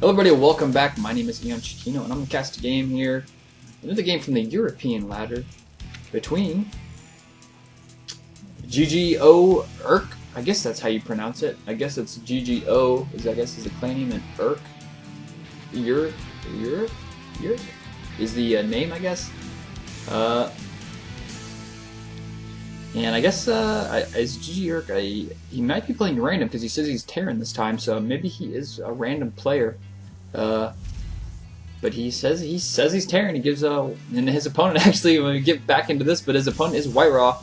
Hello everybody, welcome back. My name is EonShiKeno and I'm going to cast a game here. Another game from the European ladder between GGOurk. I guess that's how you pronounce it. I guess it's GGO is the clan name, and Urk. Europe is the name, I guess. And I guess as GGOurk, he might be playing random because he says he's Terran this time, so maybe he is a random player. But he says he's Terran. He gives and his opponent actually, when we get back into this, but his opponent is WhiteRa,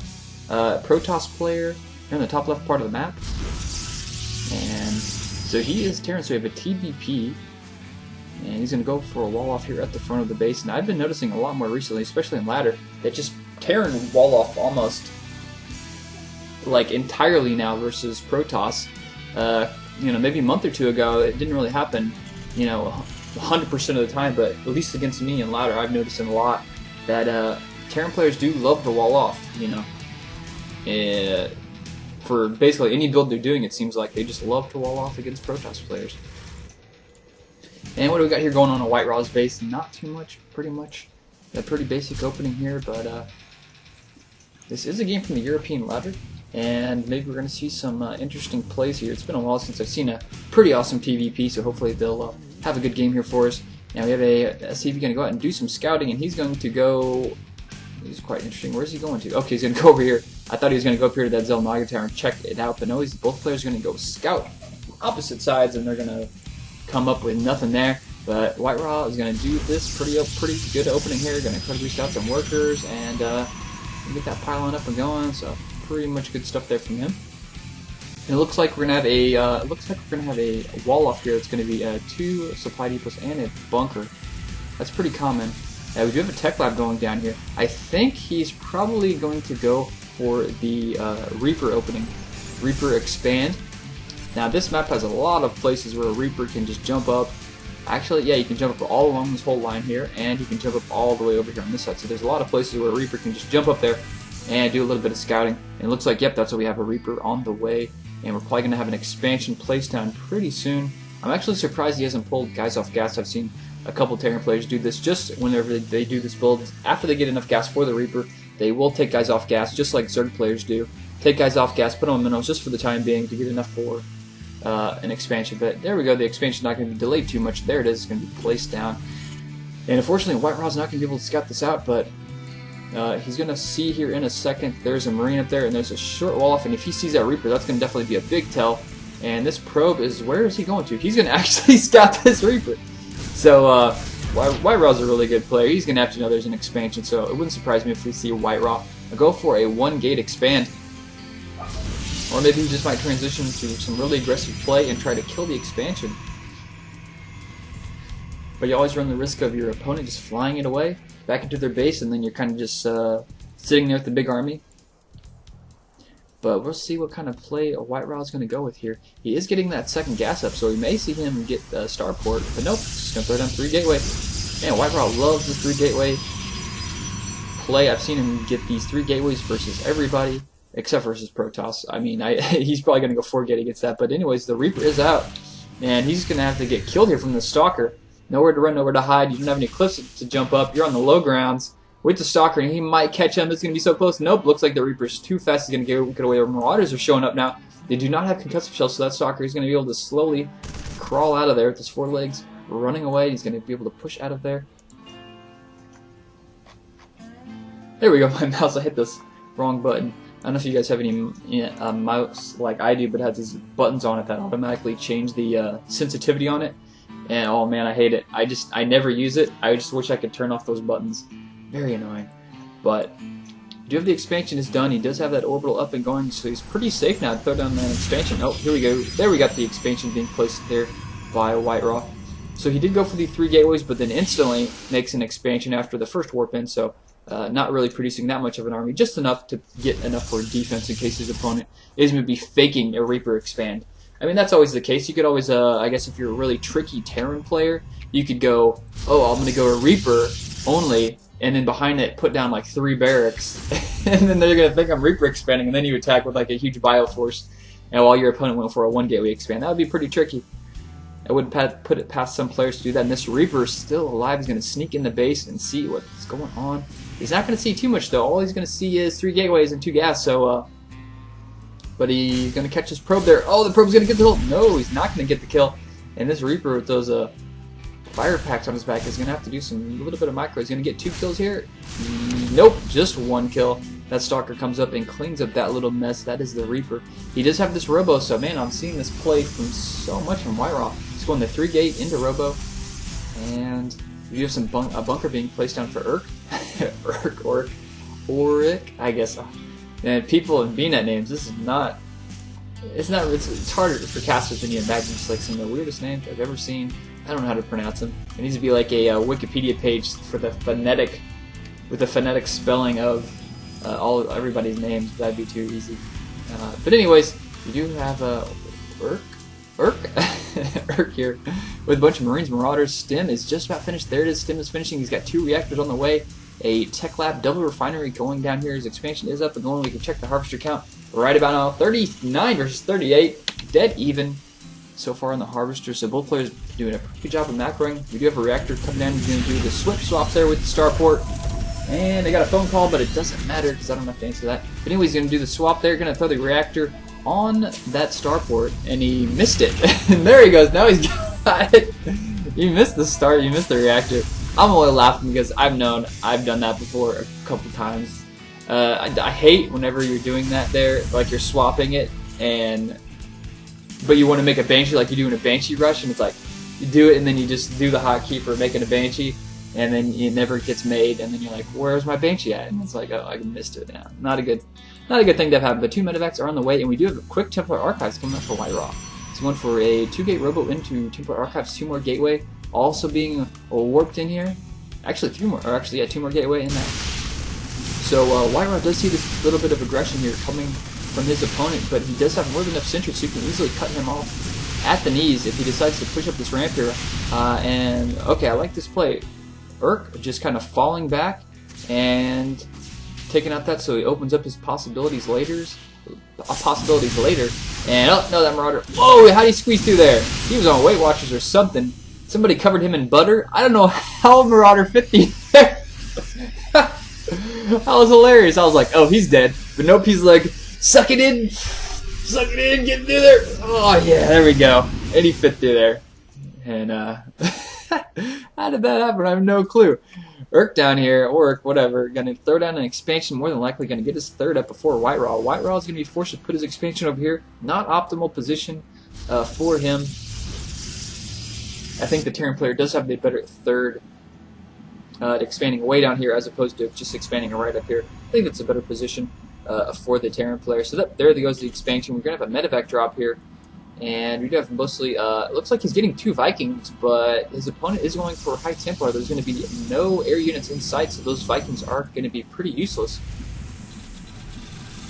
Protoss player. Here in the top left part of the map, and so he is Terran. So we have a TVP, and he's going to go for a wall off here at the front of the base. And I've been noticing a lot more recently, especially in ladder, that just Terran wall off almost like entirely now versus Protoss. You know, maybe a month or two ago it didn't really happen, you know, 100% of the time, but at least against me in ladder I've noticed a lot that Terran players do love to wall off, you know. For basically any build they're doing, it seems like they just love to wall off against Protoss players. And what do we got here going on WhiteRa's base? Not too much, pretty much a pretty basic opening here, but this is a game from the European ladder, and maybe we're going to see some interesting plays here. It's been a while since I've seen a pretty awesome PvP, so hopefully they'll have a good game here for us. Now we have a SCV going to go out and do some scouting, and he's going to go... This is quite interesting. Where's he going to? Okay, he's going to go over here. I thought he was going to go up here to that Zelnaga Tower and check it out, but no, both players are going to go scout opposite sides, and they're going to come up with nothing there. But WhiteRa is going to do this pretty good opening here. Going to try to boost out some workers and get that pylon up and going. So pretty much good stuff there from him. And it looks like we're going to have a wall off here. It's going to be 2 supply depots and a bunker. That's pretty common. We do have a tech lab going down here. I think he's probably going to go for the Reaper opening, Reaper expand. Now this map has a lot of places where a Reaper can just jump up. Actually, yeah, you can jump up all along this whole line here, and you can jump up all the way over here on this side. So there's a lot of places where a Reaper can just jump up there and do a little bit of scouting. And it looks like, yep, that's what we have, a Reaper on the way. And we're probably going to have an expansion placed down pretty soon. I'm actually surprised he hasn't pulled guys off gas. I've seen a couple Terran players do this just whenever they do this build. After they get enough gas for the Reaper, they will take guys off gas, just like Zerg players do. Take guys off gas, put on minerals just for the time being to get enough for an expansion. But there we go, the expansion's not going to be delayed too much. There it is, it's going to be placed down. And unfortunately, WhiteRa's not going to be able to scout this out, but he's going to see here in a second. There's a Marine up there, and there's a short wall off, and if he sees that Reaper, that's going to definitely be a big tell. And this probe is, where is he going to? He's going to actually scout this Reaper. So, WhiteRa's a really good player. He's going to have to know there's an expansion, so it wouldn't surprise me if we see WhiteRa go for a 1-gate expand. Or maybe he just might transition to some really aggressive play and try to kill the expansion. But you always run the risk of your opponent just flying it away back into their base, and then you're kind of just sitting there with the big army. But we'll see what kind of play WhiteRa is going to go with here. He is getting that second gas up, so we may see him get Starport. But nope, just going to throw down 3 gateway. Man, WhiteRa loves this 3 gateway play. I've seen him get these 3 gateways versus everybody, except versus Protoss. I mean, he's probably going to go 4 gate against that. But anyways, the Reaper is out. And he's going to have to get killed here from the Stalker. Nowhere to run, nowhere to hide. You don't have any cliffs to jump up. You're on the low grounds with the Stalker, and he might catch him. It's going to be so close. Nope, looks like the Reaper's too fast. He's going to get away. The Marauders are showing up now. They do not have concussive shells, so that Stalker is going to be able to slowly crawl out of there with his 4 legs, running away. He's going to be able to push out of there. There we go. My mouse, I hit this wrong button. I don't know if you guys have any mouse like I do, but it has these buttons on it that automatically change the sensitivity on it. And oh man, I hate it. I never use it. I just wish I could turn off those buttons. Very annoying. But do have the expansion is done. He does have that orbital up and going, so he's pretty safe now to throw down that expansion. Oh, here we go. There we got the expansion being placed there by WhiteRa. So he did go for the 3 gateways, but then instantly makes an expansion after the first warp in, so not really producing that much of an army, just enough to get enough for defense in case his opponent is going to be faking a Reaper expand. I mean, that's always the case. You could always, I guess if you're a really tricky Terran player, you could go, oh, I'm going to go a Reaper only, and then behind it put down like 3 barracks, and then they're going to think I'm Reaper expanding, and then you attack with like a huge bioforce, and while your opponent went for a 1 gateway expand. That would be pretty tricky. I wouldn't put it past some players to do that. And this Reaper is still alive. He's going to sneak in the base and see what's going on. He's not going to see too much though. All he's going to see is 3 gateways and 2 gas. So, but he's going to catch his probe there. Oh, the probe's going to get the kill. No, he's not going to get the kill. And this Reaper with those fire packs on his back is going to have to do a little bit of micro. He's going to get 2 kills here. Nope, just 1 kill. That Stalker comes up and cleans up that little mess. That is the Reaper. He does have this Robo, so man, I'm seeing this play from so much from WhiteRa. He's going the 3 gate into Robo, and we do have some a bunker being placed down for Urk. Urk or Auric, I guess. And people in BNet names, this is not. It's harder for casters than you imagine. It's like some of the weirdest names I've ever seen. I don't know how to pronounce them. It needs to be like a Wikipedia page for the phonetic, with the phonetic spelling of everybody's names. That'd be too easy. But anyways, we do have Urk Urk here with a bunch of Marines, Marauders. Stim is just about finished. There it is. Stim is finishing. He's got 2 reactors on the way. A Tech Lab double refinery going down here. His expansion is up and going. We can check the harvester count right about now. 39 versus 38. Dead even so far on the harvester. So both players doing a pretty good job of macroing. We do have a reactor coming down. He's going to do the swip swap there with the starport. And they got a phone call, but it doesn't matter because I don't have to answer that. But anyway, he's going to do the swap there. Going to throw the reactor on that starport, and he missed it. And there he goes. Now he's got it. You missed the start. You missed the reactor. I'm only laughing because I've done that before a couple times. I hate whenever you're doing that there, like you're swapping it, but you want to make a Banshee like you're doing a Banshee rush, and it's like you do it and then you just do the hotkey for making a Banshee, and then it never gets made, and then you're like, where's my Banshee at? And it's like, oh, I missed it. Yeah, not a good thing to have happened. But 2 medevacs are on the way, and we do have a quick Templar Archives coming up for WhiteRa. He's going for a 2-gate robo into Templar Archives, 2 more gateway. Also being warped in here. Actually, 3 more. Or actually, yeah, 2 more gateway in that. So WhiteRa does see this little bit of aggression here coming from his opponent, but he does have more than enough sentries, so you can easily cut him off at the knees if he decides to push up this ramp here. And okay, I like this play. Urk just kind of falling back and taking out that, so he opens up his possibilities later. And oh no, that Marauder! Whoa! How did he squeeze through there? He was on Weight Watchers or something. Somebody covered him in butter. I don't know how Marauder 50 there. That was hilarious. I was like, oh, he's dead. But nope, he's like, suck it in, get through there. Oh yeah, there we go. And he fit through there. And how did that happen? I have no clue. Urk down here, or whatever, gonna throw down an expansion. More than likely, gonna get his 3rd up before WhiteRa. WhiteRa is gonna be forced to put his expansion over here. Not optimal position for him. I think the Terran player does have the better 3rd expanding way down here as opposed to just expanding right up here. I think that's a better position for the Terran player. So there goes the expansion. We're going to have a medevac drop here. And we do have mostly, it looks like he's getting 2 Vikings, but his opponent is going for High Templar. There's going to be no air units in sight, so those Vikings are going to be pretty useless.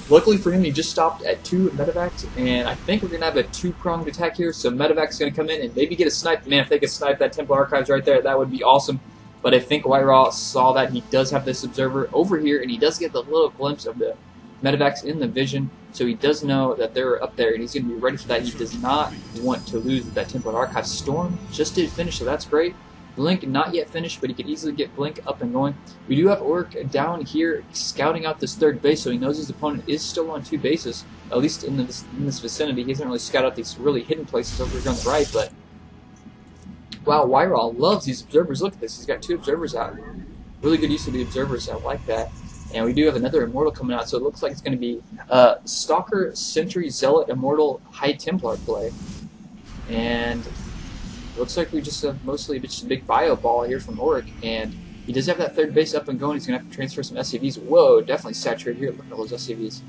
Luckily for him, he just stopped at 2 medevacs, and I think we're going to have a 2-pronged attack here. So medevac's going to come in and maybe get a snipe. Man, if they could snipe that Templar Archives right there, that would be awesome. But I think WhiteRa saw that. He does have this observer over here, and he does get the little glimpse of the medevacs in the vision. So he does know that they're up there, and he's going to be ready for that. He does not want to lose that Templar Archive. Storm just did finish, so that's great. Blink not yet finished, but he could easily get Blink up and going. We do have Orc down here scouting out this 3rd base, so he knows his opponent is still on 2 bases, at least in this vicinity. He hasn't really scouted out these really hidden places over here on the right, but wow, WhiteRa loves these observers. Look at this. He's got 2 observers out. Really good use of the observers. I like that. And we do have another Immortal coming out, so it looks like it's going to be Stalker, Sentry, Zealot, Immortal, High Templar play. And it looks like we just have mostly just a big bio ball here from Auric. And he does have that 3rd base up and going. He's going to have to transfer some SCVs. Whoa, definitely saturated here. Look at all those SCVs.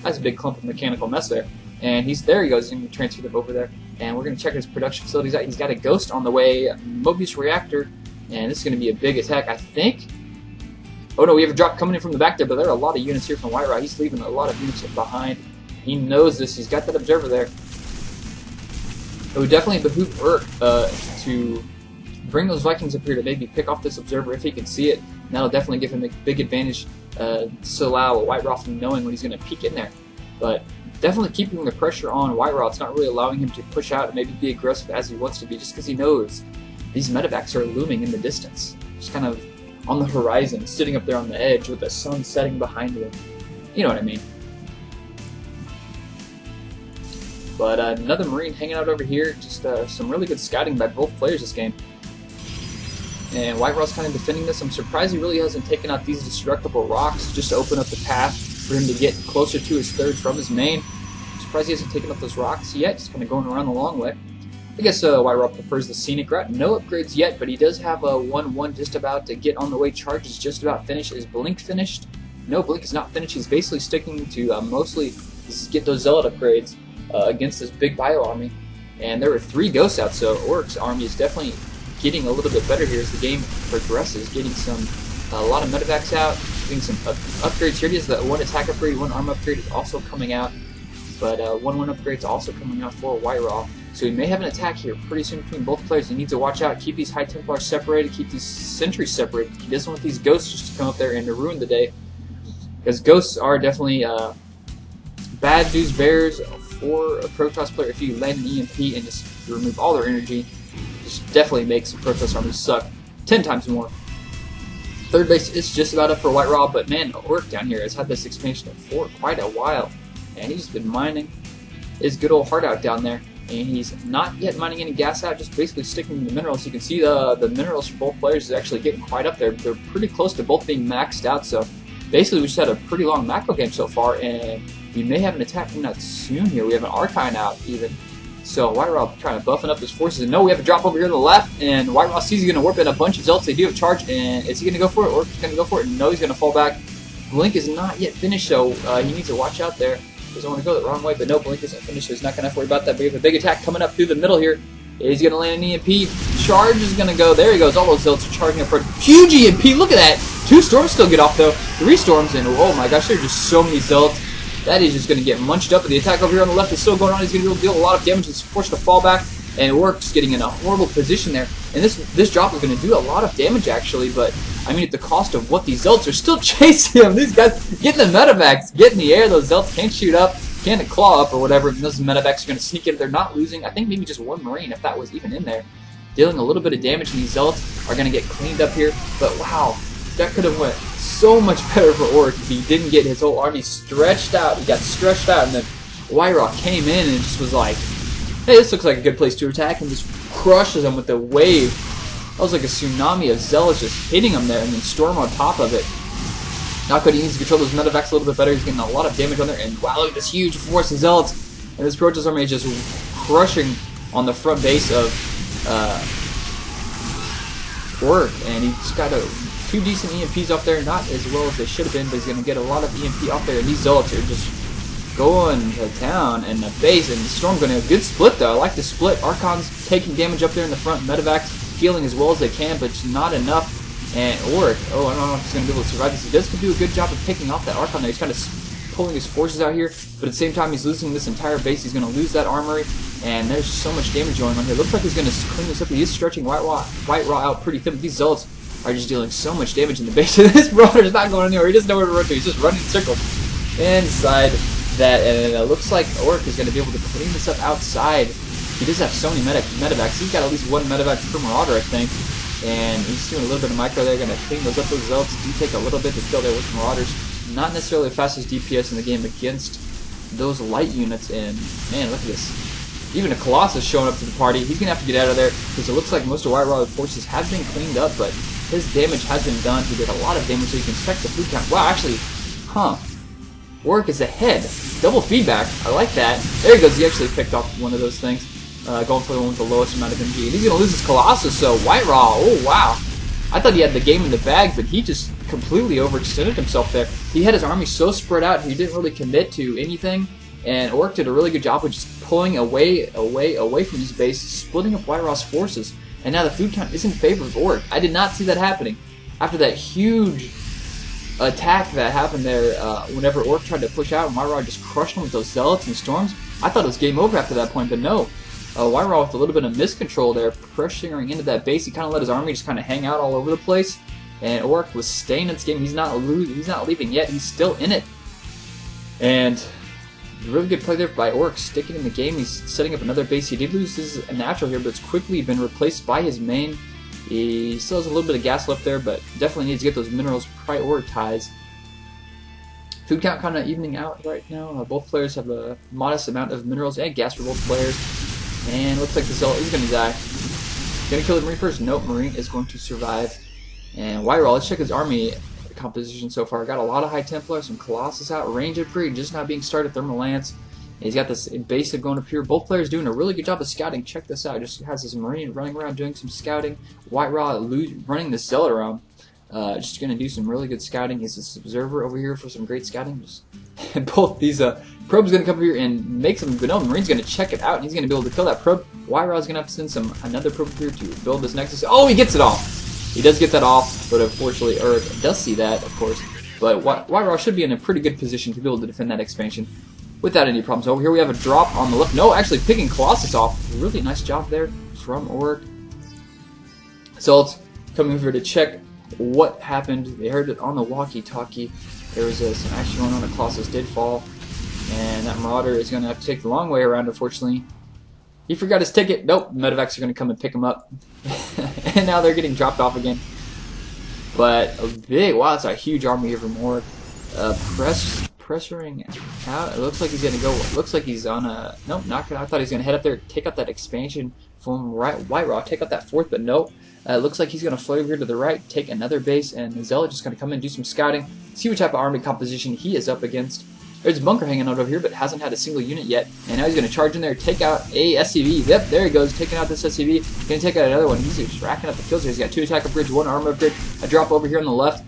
That's a big clump of mechanical mess there. And there he goes. He's going to transfer them over there. And we're going to check his production facilities out. He's got a Ghost on the way, Mobius Reactor. And this is going to be a big attack, I think. Oh no, we have a drop coming in from the back there, but there are a lot of units here from WhiteRa. He's leaving a lot of units behind. He knows this. He's got that observer there. It would definitely behoove Urk to bring those Vikings up here to maybe pick off this observer if he can see it. And that'll definitely give him a big advantage to allow WhiteRa from knowing when he's going to peek in there. But definitely keeping the pressure on WhiteRa. It's not really allowing him to push out and maybe be aggressive as he wants to be, just because he knows these medevacs are looming in the distance. Just kind of on the horizon, sitting up there on the edge with the sun setting behind him. You know what I mean. But another Marine hanging out over here. Just some really good scouting by both players this game. And WhiteRa's kind of defending this. I'm surprised he really hasn't taken out these destructible rocks just to open up the path for him to get closer to his third from his main. I'm surprised he hasn't taken up those rocks yet. Just kind of going around the long way. I guess WhiteRa prefers the scenic route. No upgrades yet, but he does have a 1-1 just about to get on the way. Charge is just about finished. Is Blink finished? No, Blink is not finished. He's basically sticking to mostly get those Zealot upgrades against this big bio army. And there were 3 ghosts out, so Orc's army is definitely getting a little bit better here as the game progresses. Getting a lot of medevacs out, getting some upgrades. Here it is, the 1 attack upgrade, 1 arm upgrade is also coming out. But 1-1 upgrade is also coming out for WhiteRa. So he may have an attack here pretty soon between both players. He needs to watch out, keep these High Templars separated, keep these Sentries separated. He doesn't want these Ghosts just to come up there and to ruin the day. Because Ghosts are definitely bad news bears for a Protoss player. If you land an EMP and just remove all their energy, just definitely makes a Protoss army suck 10 times more. Third base is just about up for WhiteRa, but man, Orc down here has had this expansion for quite a while. And he's been mining his good old heart out down there. And he's not yet mining any gas out, just basically sticking to the minerals. You can see the minerals for both players is actually getting quite up there. They're pretty close to both being maxed out, so basically we just had a pretty long macro game so far, and we may have an attack coming out soon here. We have an Archine out even. So WhiteRa trying to buffing up his forces. And no, we have a drop over here to the left, and WhiteRa sees he's going to warp in a bunch of Zealots. They do have charge, and is he going to go for it, or is he going to go for it? No, he's going to fall back. Blink is not yet finished, so he needs to watch out there. Doesn't want to go the wrong way, but no, Blink isn't finished, so he's not going to have to worry about that. We have a big attack coming up through the middle here. He's going to land an EMP. Charge is going to go. There he goes. All those Zealots are charging up for a huge EMP. Look at that. 2 storms still get off, though. 3 storms, and oh my gosh, there are just so many Zealots. That is just going to get munched up. And the attack over here on the left is still going on. He's going to be able to deal a lot of damage. He's forced to fall back, and Orc's getting in a horrible position there. And this drop is going to do a lot of damage, actually, but I mean, at the cost of what these Zealots are still chasing him. These guys getting the medevacs, get in the air. Those Zealots can't shoot up, can't claw up or whatever. And those medevacs are going to sneak in. They're not losing. I think maybe just 1 Marine, if that was even in there, dealing a little bit of damage. And these Zealots are going to get cleaned up here. But wow, that could have went so much better for Orc if he didn't get his whole army stretched out. He got stretched out, and then WhiteRa came in and just was like, hey, this looks like a good place to attack, and just crushes him with the wave. That was like a tsunami of Zealots just hitting him there, and then Storm on top of it. Now he needs to control those medevacs a little bit better. He's getting a lot of damage on there, and wow, look at this huge force of Zealots. And this Protoss army is just crushing on the front base of Orc, and he's got 2 decent EMPs off there, not as well as they should have been, but he's going to get a lot of EMP off there, and these Zealots are just going to town, and the base, and the Storm going to have a good split, though. I like the split. Archon's taking damage up there in the front, medevacs healing as well as they can, but just not enough. And Orc, oh, I don't know if he's going to be able to survive this. He does do a good job of picking off that Archon there. He's kind of pulling his forces out here, but at the same time, he's losing this entire base. He's going to lose that armory, and there's so much damage going on here. Looks like he's going to clean this up. He is stretching WhiteRa out pretty thin, but these Zealots are just dealing so much damage in the base. This Marauder's not going anywhere. He doesn't know where to run to. He's just running in circles inside that, and it looks like Orc is going to be able to clean this up outside. He does have so many medevacs. He's got at least 1 medevac per Marauder, I think. And he's doing a little bit of micro there. Going to clean those up. Those Zealots do take a little bit to kill there with Marauders. Not necessarily the fastest DPS in the game against those light units. And man, look at this. Even a Colossus showing up to the party. He's going to have to get out of there because it looks like most of WhiteRa's forces have been cleaned up, but his damage has been done. He did a lot of damage, so you can check the food count. Wow, actually, Orc is ahead. Double feedback. I like that. There he goes. He actually picked off one of those things. Going for the one with the lowest amount of MG. And he's going to lose his Colossus, so WhiteRa, oh wow. I thought he had the game in the bag, but he just completely overextended himself there. He had his army so spread out, he didn't really commit to anything, and Orc did a really good job of just pulling away from his base, splitting up WhiteRa's forces, and now the food count is in favor of Orc. I did not see that happening. After that huge attack that happened there, whenever Orc tried to push out and WhiteRa just crushed him with those Zealots and Storms, I thought it was game over after that point, but no. WhiteRa with a little bit of miscontrol there, pressuring into that base. He kind of let his army just kind of hang out all over the place, and Orc was staying in this game. He's not leaving yet. He's still in it. And Really good play there by Orc, sticking in the game. He's setting up another base. He did lose his natural here, but it's quickly been replaced by his main. He still has a little bit of gas left there, but definitely needs to get those minerals prioritized. Food count kind of evening out right now. Both players have a modest amount of minerals and gas for both players. And looks like the Zealot is going to die. Going to kill the Marine first? Nope, Marine is going to survive. And WhiteRa, let's check his army composition so far. Got a lot of High Templar, some Colossus out, range upgrade, just not being started, Thermal Lance. He's got this basic going up here. Both players doing a really good job of scouting. Check this out. Just has this Marine running around doing some scouting. WhiteRa running the Zealot around. Just going to do some really good scouting. He's this observer over here for some great scouting. And both these probes going to come over here and make some. But no, the Marine's going to check it out, and he's going to be able to kill that probe. WhiteRa's going to have to send another probe here to build this Nexus. Oh, he gets it off. He does get that off, but unfortunately, Earth does see that, of course. But WhiteRa should be in a pretty good position to be able to defend that expansion without any problems. Over here we have a drop on the left. No, actually picking Colossus off. Really nice job there from Orc. So coming over to check what happened. They heard it on the walkie-talkie. There was some action going on. The Colossus did fall, and that Marauder is going to have to take the long way around, unfortunately. He forgot his ticket. Nope, Medevacs are going to come and pick him up. And now they're getting dropped off again. But a big, wow, that's a huge army here from Orc. Pressuring out. It looks like he's going to go, looks like he's on a, nope, not gonna, I thought he was going to head up there, take out that expansion from WhiteRa, take out that fourth, but nope. It looks like he's going to float over here to the right, take another base, and the Zealot just going to come in and do some scouting, see what type of army composition he is up against. There's a bunker hanging out over here, but hasn't had a single unit yet. And now he's going to charge in there, take out a SCV. Yep, there he goes, taking out this SCV. Going to take out another one. He's just racking up the kills here. He's got 2 attack upgrades, 1 armor upgrade, a drop over here on the left.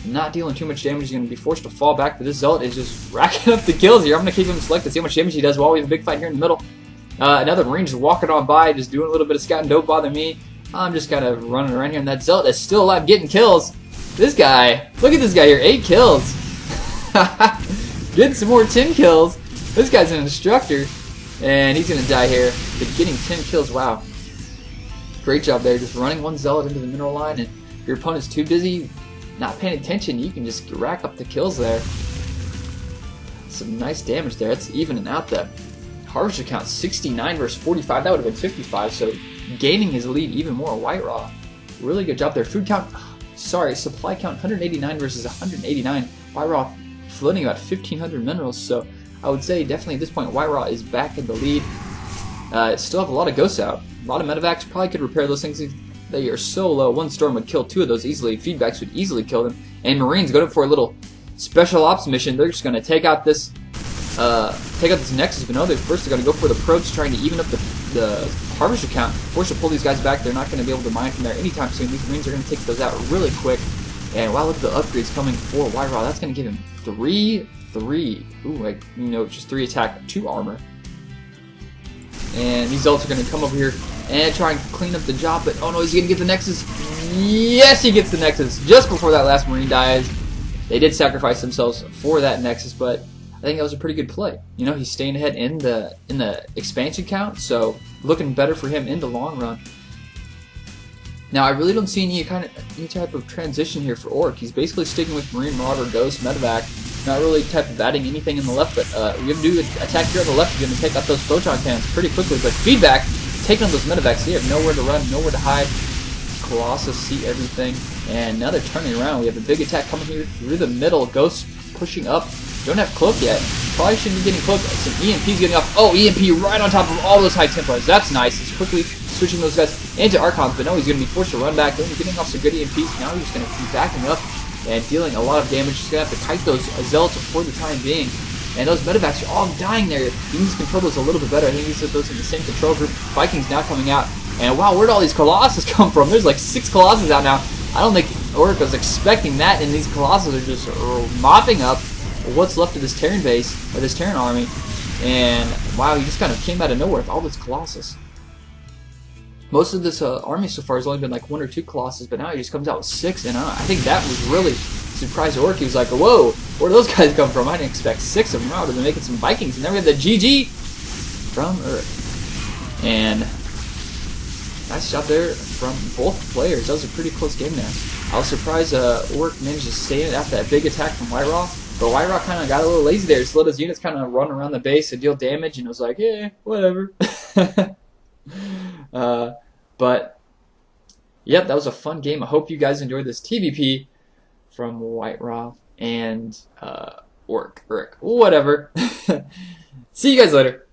Not dealing too much damage. He's going to be forced to fall back, but this Zealot is just racking up the kills here. I'm going to keep him selected, see how much damage he does while we have a big fight here in the middle. Another Marine just walking on by, just doing a little bit of scouting. Don't bother me. I'm just kind of running around here, and that Zealot is still alive, getting kills. This guy, look at this guy here, 8 kills. Getting some more 10 kills. This guy's an instructor, and he's going to die here. But getting 10 kills, wow. Great job there, just running one Zealot into the mineral line, and if your opponent's too busy not paying attention, you can just rack up the kills there. Some nice damage there. It's evening out that harvester count, 69 versus 45. That would have been 55, so gaining his lead even more. WhiteRa, really good job there. Food count, sorry, supply count 189 versus 189. WhiteRa floating about 1,500 minerals, so I would say definitely at this point WhiteRa is back in the lead. Still have a lot of ghosts out. A lot of medevacs, probably could repair those things. They are so low. One storm would kill 2 of those easily. Feedbacks would easily kill them. And Marines going for a little special ops mission. They're just going to take out this Nexus, but no, they're going to go for the probes, trying to even up the harvester count. Forced to pull these guys back. They're not going to be able to mine from there anytime soon. These Marines are going to take those out really quick. And wow, look at the upgrades coming for WhiteRa. That's going to give him 3. Ooh, just 3 attack, 2 armor. And these ults are going to come over here and try and clean up the job, but oh no, he's going to get the Nexus. Yes, he gets the Nexus just before that last Marine dies. They did sacrifice themselves for that Nexus, but I think that was a pretty good play. You know, he's staying ahead in the expansion count, so looking better for him in the long run. Now, I really don't see any type of transition here for Orc. He's basically sticking with Marine, Marauder, Ghost, Medevac. Not really type of adding anything in the left, but you're going to do an attack here on the left. You're going to take out those photon cannons pretty quickly, but feedback, taking on those Medevacs. They have nowhere to run, nowhere to hide. Colossus see everything, and now they're turning around. We have a big attack coming here through the middle. Ghost pushing up. Don't have Cloak yet. Probably shouldn't be getting Cloak. Some EMP's getting off. Oh, EMP right on top of all those High Templars. That's nice. He's quickly switching those guys into Archons, but no, he's going to be forced to run back. Then getting off some good EMPs. Now he's just going to keep backing up and dealing a lot of damage. He's going to have to kite those Zealots for the time being. And those Medevacs are all dying there. He needs to control those a little bit better. I think he's put those in the same control group. Vikings now coming out. And wow, where'd all these Colossus come from? There's like 6 Colossus out now. I don't think Orc was expecting that, and these Colossus are just mopping up what's left of this Terran base, or this Terran army. And wow, he just kind of came out of nowhere with all this Colossus. Most of this army so far has only been like 1 or 2 Colossus, but now he just comes out with 6, and I think that was really surprised Orc. He was like, whoa, where do those guys come from? I didn't expect 6 of them. Wow, they're making some Vikings. And then we have the GG from Earth. And nice job there from both players. That was a pretty close game there. I was surprised Orc managed to stay in it after that big attack from WhiteRa. But WhiteRa kind of got a little lazy there. Just let his units kind of run around the base and deal damage, and it was like, yeah, whatever. But, yep, that was a fun game. I hope you guys enjoyed this TVP from WhiteRa and EonShiKeno, whatever. See you guys later.